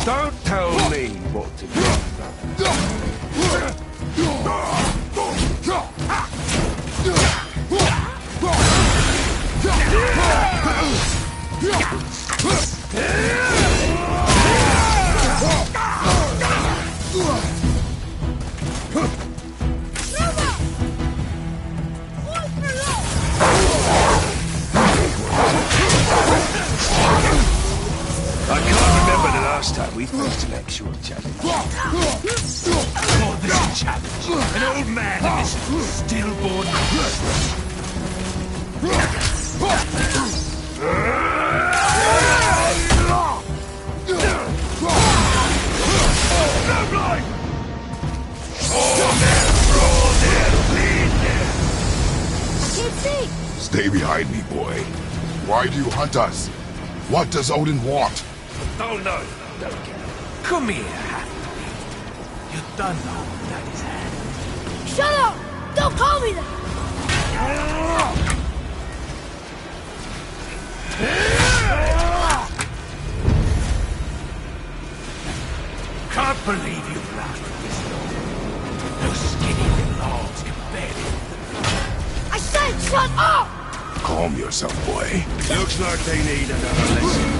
Don't tell me what to I can't remember the last time we faced an actual challenge. Oh, this is a challenge. An old man and his stillborn Stay behind me, boy. Why do you hunt us? What does Odin want? Don't know. Don't care. Come here, half-breed. You done know Daddy's hand. Shut up! Don't call me that! Can't believe you've lasted this long. Those skinny little hogs can barely... I said shut up! Calm yourself, boy. Looks like they need another lesson.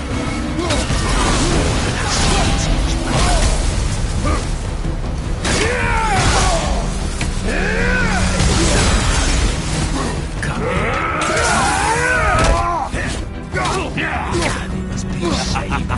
Daddy must be ashamed.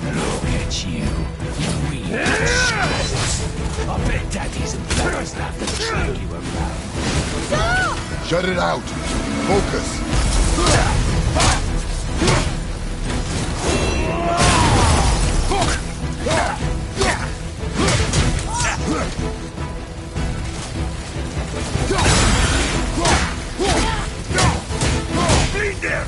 Look at you. Weak scrolls. I bet daddies and brothers have to drag you around. Shut it out. Focus. Be there!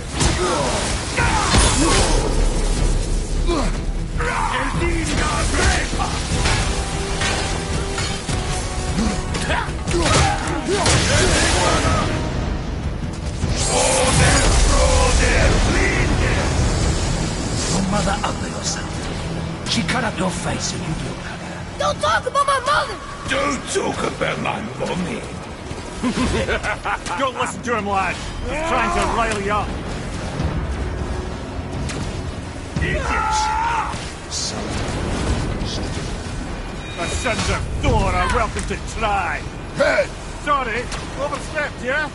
Your mother ugly or something. She cut up your face so you don't cut her. Don't talk about my mother! Don't talk about my mommy. Don't listen to him, lad. He's trying to rile you up. The sons of Thor are welcome to try. Head! Sorry, overstepped, yeah?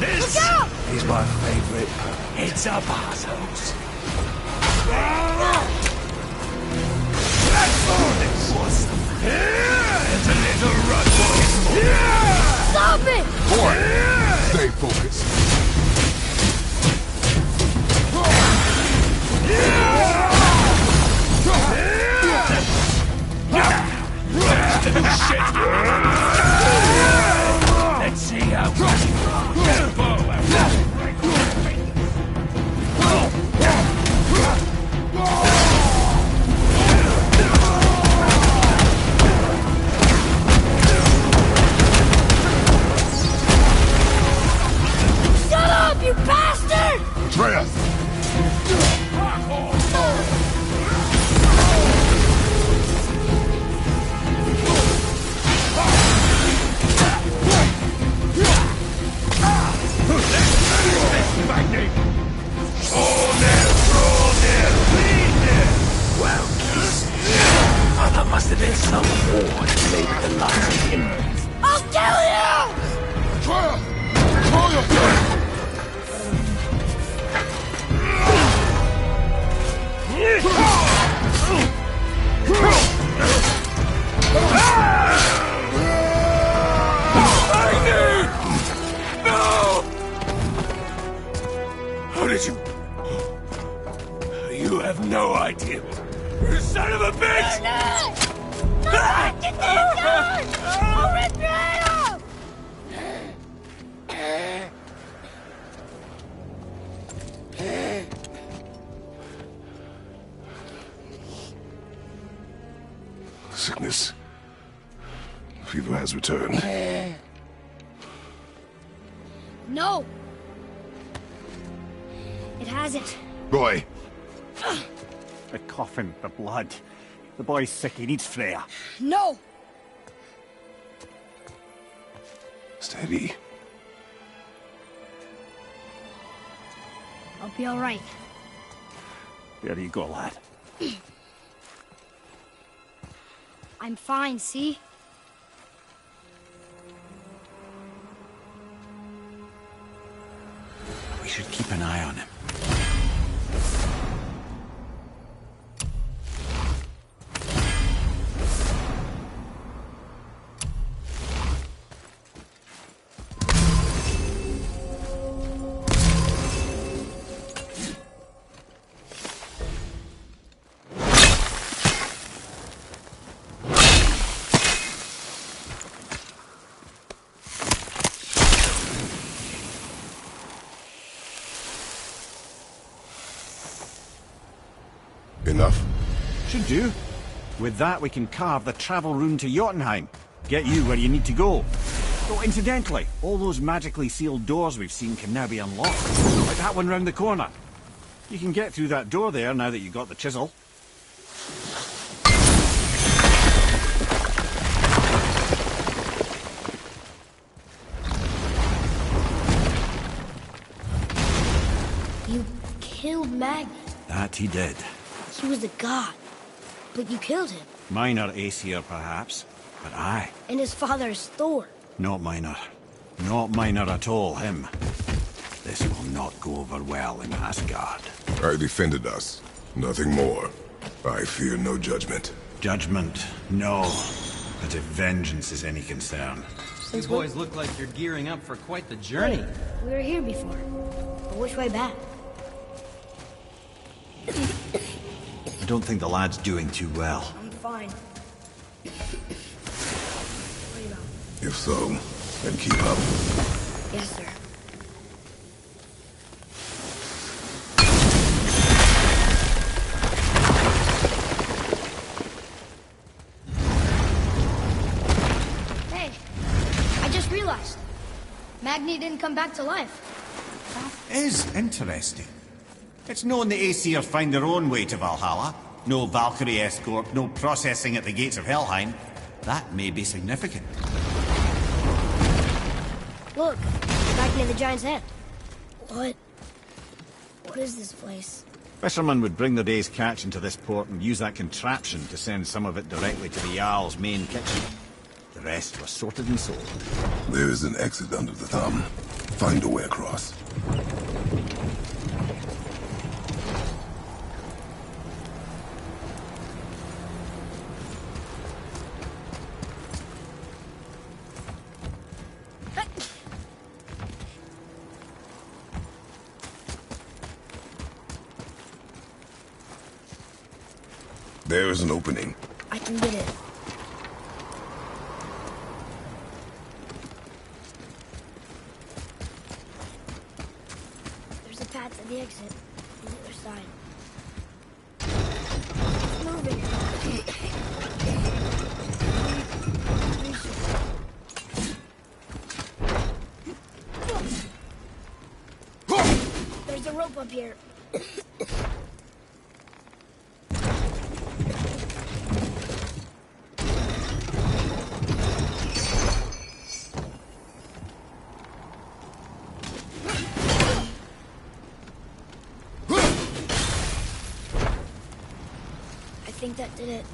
This is my favorite. Heads up, assholes. That's all this was. It's a little run. Stop it! Boy, stay focused. Let's see how Shut up, you bastard! Atreus! There must have been some war that played with the likes of him. I'll kill you! Atreus! Control yourself! No! How did you... You have no idea. You son of a bitch! Get this gun! I'll rip your head off! Sickness. Fever has returned. No! It hasn't. Roy! The coffin, the blood. The boy's sick, he needs Freya. No! Steady. I'll be alright. There you go, lad. I'm fine, see? We should keep an eye on him. Enough? Should do. With that, we can carve the travel rune to Jotunheim. Get you where you need to go. Oh, incidentally, all those magically sealed doors we've seen can now be unlocked. Like that one round the corner. You can get through that door there now that you've got the chisel. You killed Magnus. That he did. He was a god. But you killed him. Minor Aesir, perhaps. But I. And his father is Thor. Not minor. Not minor at all, him. This will not go over well in Asgard. I defended us. Nothing more. I fear no judgment. Judgment, no. But if vengeance is any concern... You boys look like you're gearing up for quite the journey. We were here before. But which way back? I don't think the lad's doing too well. I'm fine. Worry about. If so, then keep up. Yes, sir. Hey, I just realized. Magni didn't come back to life. That is interesting. It's known the Aesir find their own way to Valhalla. No Valkyrie escort, no processing at the gates of Helheim. That may be significant. Look, Magni the Giant's head. What? What is this place? Fishermen would bring their day's catch into this port and use that contraption to send some of it directly to the Jarl's main kitchen. The rest was sorted and sold. There is an exit under the thumb. Find a way across. There is an opening. I can get it. There's a path to the exit on the other side. It's moving. There's a rope up here. I think that did it.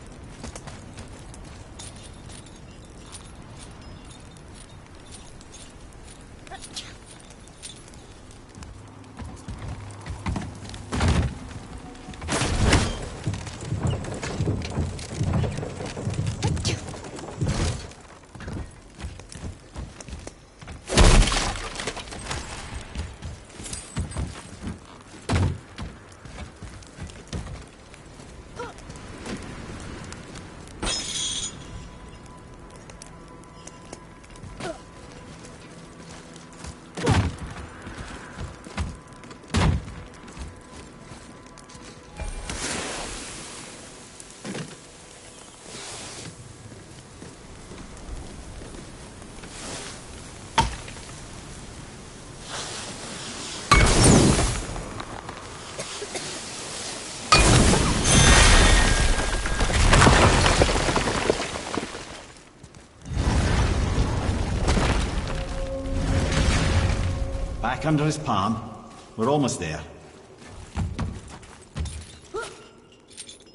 Back under his palm. We're almost there.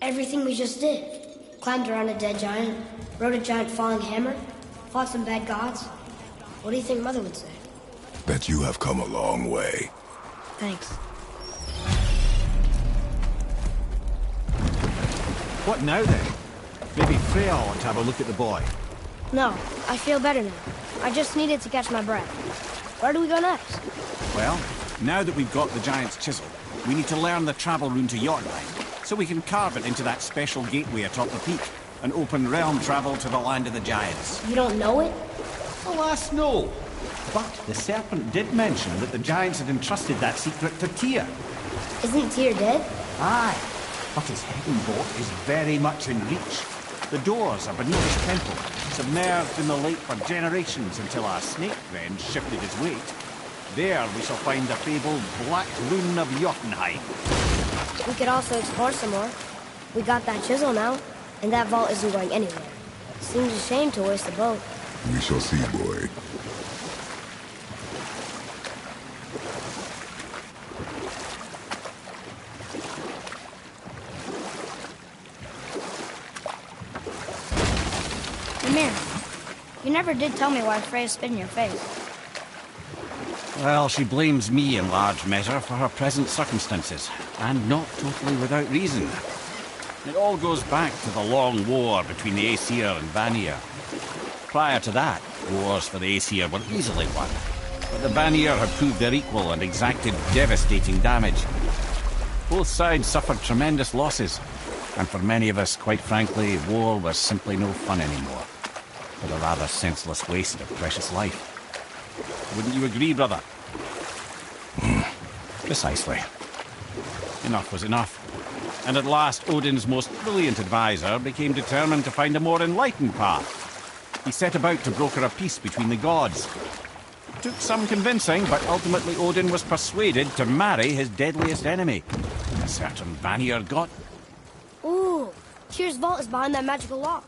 Everything we just did. Climbed around a dead giant, rode a giant falling hammer, fought some bad gods. What do you think Mother would say? That you have come a long way. Thanks. What now then? Maybe Freya ought to have a look at the boy. No, I feel better now. I just needed to catch my breath. Where do we go next? Well, now that we've got the giant's chisel, we need to learn the travel rune to Jotunheim, so we can carve it into that special gateway atop the peak, and open realm travel to the land of the giants. You don't know it? Alas, no. But the serpent did mention that the giants had entrusted that secret to Tyr. Isn't Tyr dead? Aye, but his heaven boat is very much in reach. The doors are beneath his temple, submerged in the lake for generations until our snake friend shifted his weight. There we shall find the fabled Black Rune of Jotunheim. We could also explore some more. We got that chisel now, and that vault isn't going anywhere. Seems a shame to waste the boat. We shall see, boy. Ymir, you never did tell me why Freya spit in your face. Well, she blames me in large measure for her present circumstances, and not totally without reason. It all goes back to the long war between the Aesir and Vanir. Prior to that, wars for the Aesir were easily won, but the Vanir had proved their equal and exacted devastating damage. Both sides suffered tremendous losses, and for many of us, quite frankly, war was simply no fun anymore, but a rather senseless waste of precious life. Wouldn't you agree, brother? Precisely. Enough was enough. And at last, Odin's most brilliant advisor became determined to find a more enlightened path. He set about to broker a peace between the gods. It took some convincing, but ultimately Odin was persuaded to marry his deadliest enemy, a certain Vanir god. Ooh, Tyr's vault is behind that magical lock.